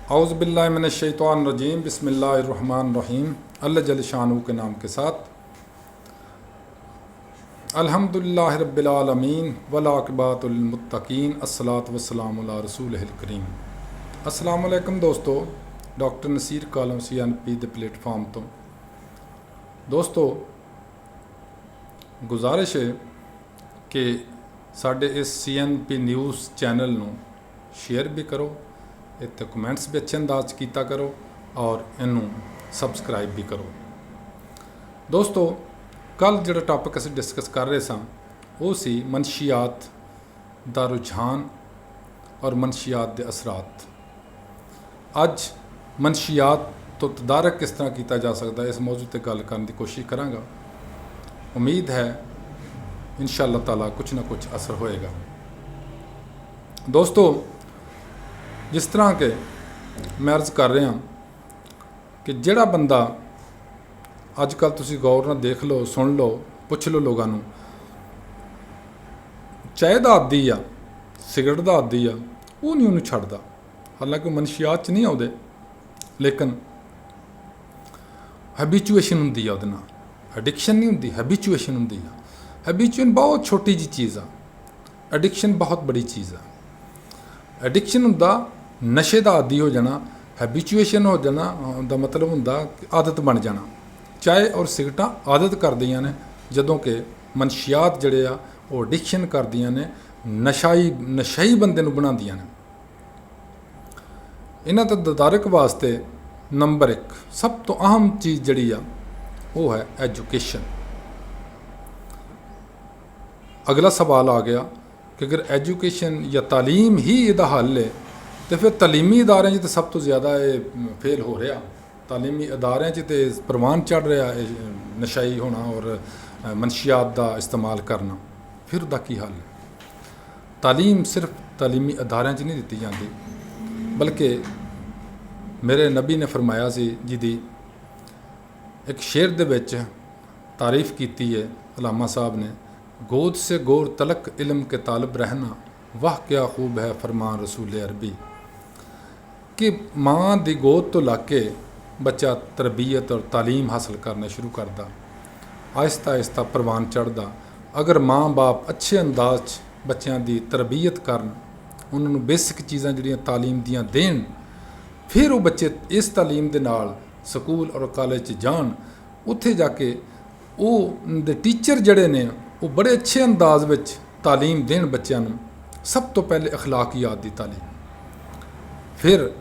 औज़ुबिल्लाहिमिनश्शैतानिर्रजीम बिस्मिल्लाहिर्रहमानिर्रहीम। अल्लाह जल शानहू के नाम के साथ अल्हम्दुलिल्लाहि रब्बिल आलमीन वल आक़िबतुल मुत्तक़ीन अस्सलातु वस्सलामु अला रसूलिहिल करीम। अस्सलामु अलैकुम दोस्तों, डॉक्टर नसीर कालम CNP ਦੇ ਪਲੇਟਫਾਰਮ ਤੋਂ। ਦੋਸਤੋ, ਗੁਜ਼ਾਰਿਸ਼ ਹੈ ਕਿ ਸਾਡੇ ਇਸ CNP ਨਿਊਜ਼ ਚੈਨਲ ਨੂੰ ਸ਼ੇਅਰ ਵੀ ਕਰੋ, ਇੱਥੇ ਕਮੈਂਟਸ ਵੀ ਅੱਛੇ ਅੰਦਾਜ਼ 'ਚ ਕੀਤਾ ਕਰੋ ਔਰ ਇਹਨੂੰ ਸਬਸਕ੍ਰਾਈਬ ਵੀ ਕਰੋ। ਦੋਸਤੋ, ਕੱਲ੍ਹ ਜਿਹੜਾ ਟਾਪਿਕ ਅਸੀਂ ਡਿਸਕਸ ਕਰ ਰਹੇ ਸਾਂ ਉਹ ਸੀ ਮਨਸ਼ੀਆਤ ਦਾ ਰੁਝਾਨ ਔਰ ਮਨਸ਼ੀਆਤ ਦੇ ਅਸਰਾਤ। ਅੱਜ ਮਨਸ਼ੀਆਤ ਤੋਂ ਤਦਾਰਕ ਕਿਸ ਤਰ੍ਹਾਂ ਕੀਤਾ ਜਾ ਸਕਦਾ, ਇਸ ਮੌਜੂ 'ਤੇ ਗੱਲ ਕਰਨ ਦੀ ਕੋਸ਼ਿਸ਼ ਕਰਾਂਗਾ। ਉਮੀਦ ਹੈ ਇਨਸ਼ਾ ਅੱਲਾਹ ਤਾਲਾ ਕੁਛ ਨਾ ਕੁਛ ਅਸਰ ਹੋਏਗਾ। ਦੋਸਤੋ, ਜਿਸ ਤਰ੍ਹਾਂ ਕਿ ਮੈਂ ਅਰਜ਼ ਕਰ ਰਿਹਾ ਕਿ ਜਿਹੜਾ ਬੰਦਾ ਅੱਜ ਕੱਲ੍ਹ ਤੁਸੀਂ ਗੌਰ ਨਾਲ ਦੇਖ ਲਓ, ਸੁਣ ਲਓ, ਪੁੱਛ ਲਓ ਲੋਕਾਂ ਨੂੰ, ਚਾਹ ਦਾ ਆਦੀ ਆ, ਸਿਗਰਟ ਦਾ ਆਦੀ ਆ, ਉਹ ਨਹੀਂ ਉਹਨੂੰ ਛੱਡਦਾ। ਹਾਲਾਂਕਿ ਮਨਸ਼ੀਆਤ 'ਚ ਨਹੀਂ ਆਉਂਦੇ, ਲੇਕਿਨ ਹੈਬੀਚੁਏਸ਼ਨ ਹੁੰਦੀ ਆ ਉਹਦੇ ਨਾਲ। ਐਡਿਕਸ਼ਨ ਨਹੀਂ ਹੁੰਦੀ, ਹੈਬੀਚੁਏਸ਼ਨ ਹੁੰਦੀ ਆ। ਹੈਬੀਚੁਏਸ਼ਨ ਬਹੁਤ ਛੋਟੀ ਜਿਹੀ ਚੀਜ਼ ਆ, ਐਡਿਕਸ਼ਨ ਬਹੁਤ ਬੜੀ ਚੀਜ਼ ਆ। ਐਡਿਕਸ਼ਨ ਹੁੰਦਾ ਨਸ਼ੇ ਦਾ ਆਦੀ ਹੋ ਜਾਣਾ, ਹੈਬੀਚੁਏਸ਼ਨ ਹੋ ਜਾਣਾ ਦਾ ਮਤਲਬ ਹੁੰਦਾ ਆਦਤ ਬਣ ਜਾਣਾ। ਚਾਹ ਔਰ ਸਿਗਰਟਾਂ ਆਦਤ ਕਰਦੀਆਂ ਨੇ, ਜਦੋਂ ਕਿ ਮਨਸ਼ੀਆਤ ਜਿਹੜੇ ਆ ਉਹ ਐਡਿਕਸ਼ਨ ਕਰਦੀਆਂ ਨੇ, ਨਸ਼ਾਈ ਬੰਦੇ ਨੂੰ ਬਣਾਉਂਦੀਆਂ ਨੇ। ਇਹਨਾਂ ਤੋਂ ਤਦਾਰਕ ਵਾਸਤੇ ਨੰਬਰ 1 ਸਭ ਤੋਂ ਅਹਿਮ ਚੀਜ਼ ਜਿਹੜੀ ਆ ਉਹ ਹੈ ਐਜੂਕੇਸ਼ਨ। ਅਗਲਾ ਸਵਾਲ ਆ ਗਿਆ ਕਿ ਅਗਰ ਐਜੂਕੇਸ਼ਨ ਜਾਂ ਤਾਲੀਮ ਹੀ ਇਹਦਾ ਹੱਲ ਹੈ ਤਾਂ ਫਿਰ ਤਾਲੀਮੀ ਅਦਾਰਿਆਂ 'ਚ ਤਾਂ ਸਭ ਤੋਂ ਜ਼ਿਆਦਾ ਇਹ ਫੇਲ ਹੋ ਰਿਹਾ। ਤਾਲੀਮੀ ਅਦਾਰਿਆਂ 'ਚ ਤਾਂ ਪ੍ਰਵਾਨ ਚੜ੍ਹ ਰਿਹਾ ਇਹ ਨਸ਼ਾਈ ਹੋਣਾ ਔਰ ਮਨਸ਼ੀਆਤ ਦਾ ਇਸਤੇਮਾਲ ਕਰਨਾ। ਫਿਰ ਉਹਦਾ ਕੀ ਹੱਲ ਹੈ? ਤਾਲੀਮ ਸਿਰਫ ਤਾਲੀਮੀ ਅਦਾਰਿਆਂ 'ਚ ਨਹੀਂ ਦਿੱਤੀ ਜਾਂਦੀ, ਬਲਕਿ ਮੇਰੇ ਨਬੀ ਨੇ ਫਰਮਾਇਆ ਸੀ, ਜਿਹਦੀ ਇੱਕ ਸ਼ੇਰ ਦੇ ਵਿੱਚ ਤਾਰੀਫ ਕੀਤੀ ਹੈ ਅਲਾਮਾ ਸਾਹਿਬ ਨੇ, गोद से गोर तलक इल्म के तालब रहना वाह क्या खूब है फरमान रसूल अरबी। कि माँ की गोद तो ला के बच्चा तरबीयत और तालीम हासिल करना शुरू करता, आहिस्ता आहिस्ता परवान चढ़ता। अगर माँ बाप अच्छे अंदाज बच्चों की तरबीयत करन, उन्होंने बेसिक चीज़ां जिहड़ियां तालीम दियां देन, फिर वो बच्चे इस तालीम दे नाल स्कूल और कॉलेज जान, उत्थे जाके वो दे टीचर जड़े ने वो बड़े अच्छे अंदाज विच तालीम देन बच्चों को। सब तो पहले अखलाकियात की तालीम, फिर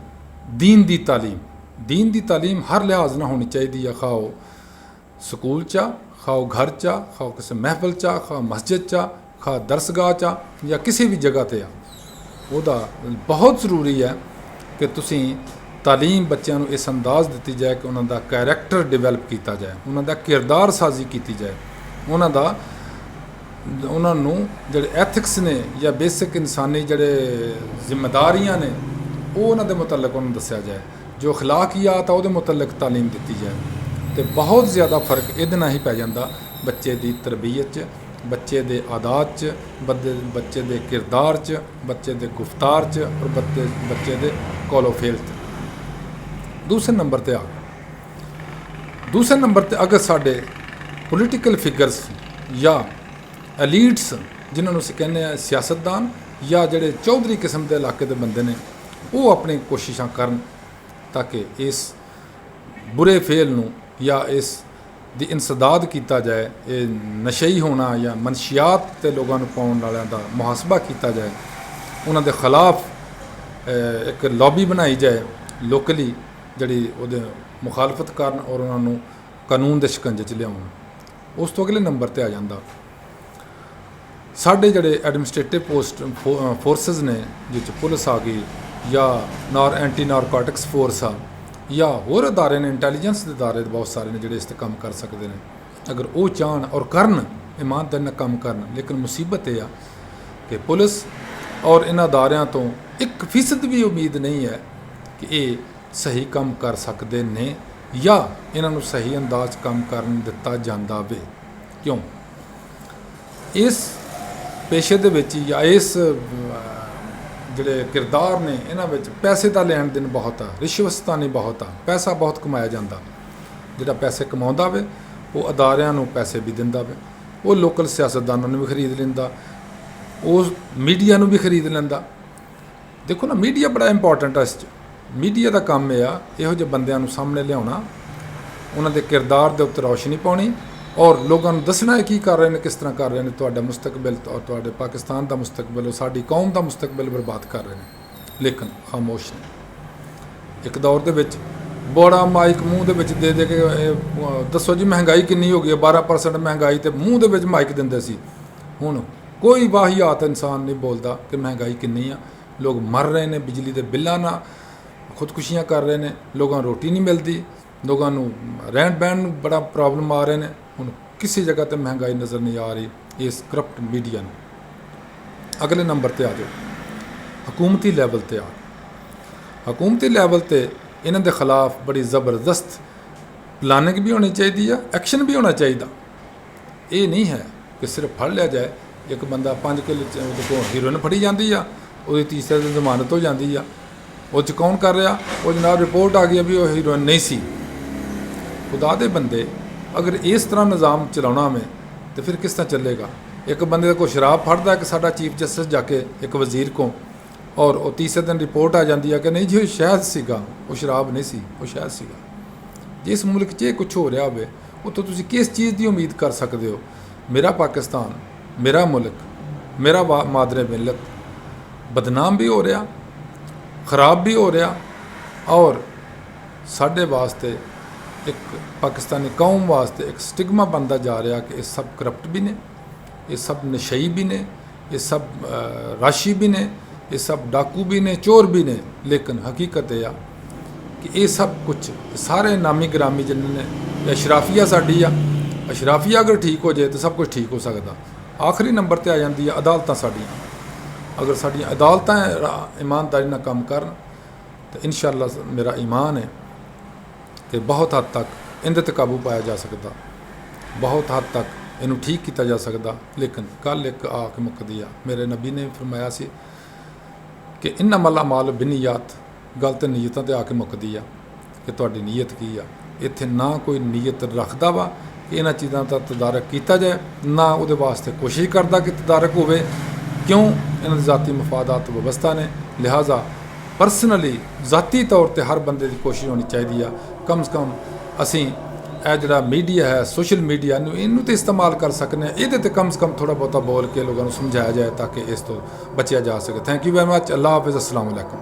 दीन की तालीम। दीन की तालीम हर लिहाज ना होनी चाहिए, खाओ स्कूल चा, खाओ घर चा, खाओ किसी महफिल चा, खाओ मस्जिद चा, खाओ दरसगाह चा, या किसी भी जगह पर आ। वह बहुत ज़रूरी है कि तुसी तालीम बच्चों को इस अंदाज दी जाए कि उन्होंने कैरेक्टर डिवेलप किया जाए, उन्होंने किरदार साजी की जाए, उन्होंने जोड़े एथिक्स ने या बेसिक इंसानी जोड़े जिम्मेदारियां ने वो उन्होंने मुतलक उन्होंने दसिया जाए, जो अखलाकियात वो मुतलक तालीम दी जाए। तो बहुत ज़्यादा फर्क ये ही पै जाता बच्चे की तरबीयत, बच्चे के आदात, बच्चे के किरदार, बच्चे के गुफ्तार और बच्चे के कौलो फेल। दूसरे नंबर पर आ गए, दूसरे नंबर पर अगर साढ़े पोलिटिकल फिगर्स या एलीट्स, जिन्होंने असीं कहने सियासतदान या जोड़े चौधरी किस्म के इलाके के बंदे ने, वो अपनी कोशिशां करन ताकि इस बुरे फेल नूं या इस दी इंसदाद किया जाए, ये नशई होना या मनशियात ते लोगों को पाउण वालियां दा मुहासबा किया जाए, उन्होंने खिलाफ एक लॉबी बनाई जाए लोकली जिहड़ी उहदे मुखालफत करन और उन्होंने कानून के शिकंजे च लियाउण। उस तो अगले नंबर पर आ जाता साढ़े जोड़े एडमिनिस्ट्रेटिव फोर्सिस ने, जिस पुलिस आ गई या एंटी नारकोटिक्स फोर्स आ या होर अदारे ने, इंटैलीजेंस के अदारे बहुत सारे ने जोड़े इस काम कर सकते हैं। अगर वो चाहन और करन, ईमानदारी नाल काम करन। लेकिन मुसीबत यह आ कि पुलिस और इन अदारियां तो 1% भी उम्मीद नहीं है कि ये सही काम कर सकते हैं या इन्हों सही अंदाज काम करन दिता जांदा वे। क्यों? इस पेशे दे विच या इस ਜਿਹੜੇ ਕਿਰਦਾਰ ਨੇ ਇਹਨਾਂ ਵਿੱਚ ਪੈਸੇ ਦਾ ਲੈਣ ਦੇਣ ਬਹੁਤ ਆ, ਰਿਸ਼ਵਤਤਾਨੀ ਬਹੁਤ ਆ, ਪੈਸਾ ਬਹੁਤ ਕਮਾਇਆ ਜਾਂਦਾ। ਜਿਹੜਾ ਪੈਸੇ ਕਮਾਉਂਦਾ ਵੇ ਉਹ ਅਦਾਰਿਆਂ ਨੂੰ ਪੈਸੇ ਵੀ ਦਿੰਦਾ ਵੇ, ਉਹ ਲੋਕਲ ਸਿਆਸਤਦਾਨਾਂ ਨੂੰ ਵੀ ਖਰੀਦ ਲੈਂਦਾ, ਉਹ ਮੀਡੀਆ ਨੂੰ ਵੀ ਖਰੀਦ ਲੈਂਦਾ। ਦੇਖੋ ਨਾ, ਮੀਡੀਆ ਬੜਾ ਇੰਪੋਰਟੈਂਟ ਆ ਇਸ 'ਚ। ਮੀਡੀਆ ਦਾ ਕੰਮ ਇਹ ਆ ਇਹੋ ਜਿਹੇ ਬੰਦਿਆਂ ਨੂੰ ਸਾਹਮਣੇ ਲਿਆਉਣਾ, ਉਹਨਾਂ ਦੇ ਕਿਰਦਾਰ ਦੇ ਉੱਤੇ ਰੌਸ਼ਨੀ ਪਾਉਣੀ ਔਰ ਲੋਕਾਂ ਨੂੰ ਦੱਸਣਾ ਹੈ ਕੀ ਕਰ ਰਹੇ ਨੇ, ਕਿਸ ਤਰ੍ਹਾਂ ਕਰ ਰਹੇ ਨੇ, ਤੁਹਾਡਾ ਮੁਸਤਕਬਲ ਔਰ ਤੁਹਾਡੇ ਪਾਕਿਸਤਾਨ ਦਾ ਮੁਸਤਕਬਲ, ਸਾਡੀ ਕੌਮ ਦਾ ਮੁਸਤਕਬਲ ਬਰਬਾਦ ਕਰ ਰਹੇ ਨੇ। ਲੇਕਿਨ ਖਾਮੋਸ਼ ਨੇ। ਇੱਕ ਦੌਰ ਦੇ ਵਿੱਚ ਬੜਾ ਮਾਈਕ ਮੂੰਹ ਦੇ ਵਿੱਚ ਦੇ ਕੇ ਦੱਸੋ ਜੀ ਮਹਿੰਗਾਈ ਕਿੰਨੀ ਹੋ ਗਈ ਹੈ, 12% ਮਹਿੰਗਾਈ, ਤੇ ਮੂੰਹ ਦੇ ਵਿੱਚ ਮਾਈਕ ਦਿੰਦੇ ਸੀ। ਹੁਣ ਕੋਈ ਵਾਹੀਆਤ ਇਨਸਾਨ ਨਹੀਂ ਬੋਲਦਾ ਕਿ ਮਹਿੰਗਾਈ ਕਿੰਨੀ ਆ। ਲੋਕ ਮਰ ਰਹੇ ਨੇ ਬਿਜਲੀ ਦੇ ਬਿੱਲਾਂ ਨਾਲ, ਖੁਦਕੁਸ਼ੀਆਂ ਕਰ ਰਹੇ ਨੇ, ਲੋਕਾਂ ਨੂੰ ਰੋਟੀ ਨਹੀਂ ਮਿਲਦੀ, ਲੋਕਾਂ ਨੂੰ ਰਹਿਣ ਬਹਿਣ ਨੂੰ ਬੜਾ ਪ੍ਰੋਬਲਮ ਆ ਰਹੇ ਨੇ। ਹੁਣ ਕਿਸੇ ਜਗ੍ਹਾ ਤੇ ਮਹਿੰਗਾਈ ਨਜ਼ਰ ਨਹੀਂ ਆ ਰਹੀ ਇਸ ਕਰਪਟ ਮੀਡੀਆ ਨੂੰ। ਅਗਲੇ ਨੰਬਰ ਤੇ ਆ ਜਾਓ, ਹਕੂਮਤੀ ਲੈਵਲ ਤੇ ਆ। ਹਕੂਮਤੀ ਲੈਵਲ ਤੇ ਇਹਨਾਂ ਦੇ ਖਿਲਾਫ ਬੜੀ ਜ਼ਬਰਦਸਤ ਪਲਾਨਿੰਗ ਵੀ ਹੋਣੀ ਚਾਹੀਦੀ ਆ, ਐਕਸ਼ਨ ਵੀ ਹੋਣਾ ਚਾਹੀਦਾ। ਇਹ ਨਹੀਂ ਹੈ ਕਿ ਸਿਰਫ ਫੜ ਲਿਆ ਜਾਏ। ਇੱਕ ਬੰਦਾ 5 ਕਿੱਲੇ ਉਹਦੇ ਕੋਲ ਹੀਰੋਇਨ ਫੜੀ ਜਾਂਦੀ ਆ, ਉਹਦੀ ਤੀਸਰੇ ਦਿਨ ਜ਼ਮਾਨਤ ਹੋ ਜਾਂਦੀ ਆ। ਉਹ 'ਚ ਕੌਣ ਕਰ ਰਿਹਾ? ਉਹ ਜਨਾਬ ਰਿਪੋਰਟ ਆ ਗਈ ਵੀ ਉਹ ਹੀਰੋਇਨ ਨਹੀਂ ਸੀ। ਖੁਦਾ ਦੇ ਬੰਦੇ, ਅਗਰ ਇਸ ਤਰ੍ਹਾਂ ਨਿਜ਼ਾਮ ਚਲਾਉਣਾ ਮੈਂ ਤਾਂ ਫਿਰ ਕਿਸ ਤਰ੍ਹਾਂ ਚੱਲੇਗਾ? ਇੱਕ ਬੰਦੇ ਦਾ ਕੋਈ ਸ਼ਰਾਬ ਫੜਦਾ ਕਿ ਸਾਡਾ ਚੀਫ ਜਸਟਿਸ ਜਾ ਕੇ ਇੱਕ ਵਜ਼ੀਰ ਕੋਲ, ਔਰ ਉਹ ਤੀਸਰੇ ਦਿਨ ਰਿਪੋਰਟ ਆ ਜਾਂਦੀ ਹੈ ਕਿ ਨਹੀਂ ਜੀ ਉਹ ਸ਼ਹਿਦ ਸੀਗਾ, ਉਹ ਸ਼ਰਾਬ ਨਹੀਂ ਸੀ, ਉਹ ਸ਼ਹਿਦ ਸੀਗਾ। ਜਿਸ ਮੁਲਕ 'ਚ ਇਹ ਕੁਛ ਹੋ ਰਿਹਾ ਹੋਵੇ ਉੱਥੋਂ ਤੁਸੀਂ ਕਿਸ ਚੀਜ਼ ਦੀ ਉਮੀਦ ਕਰ ਸਕਦੇ ਹੋ? ਮੇਰਾ ਪਾਕਿਸਤਾਨ, ਮੇਰਾ ਮੁਲਕ, ਮੇਰਾ ਮਾਦਰੇ ਮਿਲਤ ਬਦਨਾਮ ਵੀ ਹੋ ਰਿਹਾ, ਖਰਾਬ ਵੀ ਹੋ ਰਿਹਾ, ਔਰ ਸਾਡੇ ਵਾਸਤੇ ਇੱਕ ਪਾਕਿਸਤਾਨੀ ਕੌਮ ਵਾਸਤੇ ਇੱਕ ਸਟਿਗਮਾ ਬਣਦਾ ਜਾ ਰਿਹਾ ਕਿ ਇਹ ਸਭ ਕਰਪਟ ਵੀ ਨੇ, ਇਹ ਸਭ ਨਸ਼ਈ ਵੀ ਨੇ, ਇਹ ਸਭ ਰਾਸ਼ੀ ਵੀ ਨੇ, ਇਹ ਸਭ ਡਾਕੂ ਵੀ ਨੇ, ਚੋਰ ਵੀ ਨੇ। ਲੇਕਿਨ ਹਕੀਕਤ ਇਹ ਆ ਕਿ ਇਹ ਸਭ ਕੁਝ ਸਾਰੇ ਨਾਮੀ ਗ੍ਰਾਮੀ ਜਿਨ੍ਹਾਂ ਨੇ ਅਸ਼ਰਾਫੀਆ ਸਾਡੀ ਆ, ਅਸ਼ਰਾਫੀਆ ਅਗਰ ਠੀਕ ਹੋ ਜਾਏ ਤਾਂ ਸਭ ਕੁਝ ਠੀਕ ਹੋ ਸਕਦਾ। ਆਖਰੀ ਨੰਬਰ ਤੇ ਆ ਜਾਂਦੀ ਆ ਅਦਾਲਤਾਂ ਸਾਡੀਆਂ। ਅਗਰ ਸਾਡੀਆਂ ਅਦਾਲਤਾਂ ਇਮਾਨਦਾਰੀ ਨਾਲ ਕੰਮ ਕਰਨ ਤਾਂ ਇਨਸ਼ਾਅੱਲਾ ਮੇਰਾ ਈਮਾਨ ਹੈ ਕਿ ਬਹੁਤ ਹੱਦ ਤੱਕ ਇਹਦੇ 'ਤੇ ਕਾਬੂ ਪਾਇਆ ਜਾ ਸਕਦਾ, ਬਹੁਤ ਹੱਦ ਤੱਕ ਇਹਨੂੰ ਠੀਕ ਕੀਤਾ ਜਾ ਸਕਦਾ। ਲੇਕਿਨ ਕੱਲ੍ਹ ਇੱਕ ਆ ਕੇ ਮੁੱਕਦੀ ਆ। ਮੇਰੇ ਨਬੀ ਨੇ ਫਰਮਾਇਆ ਸੀ ਕਿ ਇੰਨਮਲ ਅਮਾਲ ਬਿੰਨੀਆਤ, ਗੱਲ ਤਾਂ ਨੀਅਤਾਂ 'ਤੇ ਆ ਕੇ ਮੁੱਕਦੀ ਆ ਕਿ ਤੁਹਾਡੀ ਨੀਅਤ ਕੀ ਆ। ਇੱਥੇ ਨਾ ਕੋਈ ਨੀਅਤ ਰੱਖਦਾ ਵਾ ਕਿ ਇਹਨਾਂ ਚੀਜ਼ਾਂ ਦਾ ਤਦਾਰਕ ਕੀਤਾ ਜਾਏ, ਨਾ ਉਹਦੇ ਵਾਸਤੇ ਕੋਸ਼ਿਸ਼ ਕਰਦਾ ਕਿ ਤਦਾਰਕ ਹੋਵੇ। ਕਿਉਂ? ਇਹਨਾਂ ਦੇ ਜ਼ਾਤੀ ਮਫਾਦਾਤ ਵਬਸਤਾ ਨੇ। ਲਿਹਾਜ਼ਾ ਪਰਸਨਲੀ ਜ਼ਾਤੀ ਤੌਰ 'ਤੇ ਹਰ ਬੰਦੇ ਦੀ ਕੋਸ਼ਿਸ਼ ਹੋਣੀ ਚਾਹੀਦੀ ਆ ਕਮ ਸੇ ਕਮ ਅਸੀਂ ਇਹ ਜਿਹੜਾ ਮੀਡੀਆ ਹੈ, ਸੋਸ਼ਲ ਮੀਡੀਆ ਨੂੰ, ਇਹਨੂੰ ਤਾਂ ਇਸਤੇਮਾਲ ਕਰ ਸਕਨੇ, ਇਹਦੇ 'ਤੇ ਕਮ ਸੇ ਕਮ ਥੋੜ੍ਹਾ ਬਹੁਤਾ ਬੋਲ ਕੇ ਲੋਕਾਂ ਨੂੰ ਸਮਝਾਇਆ ਜਾਏ ਤਾਂ ਕਿ ਇਸ ਤੋਂ ਬਚਿਆ ਜਾ ਸਕੇ। Thank you very much. ਅੱਲਾਹ ਹਾਫਿਜ਼। ਅਸਲਾਮ ਵਾਲੇਕੁਮ।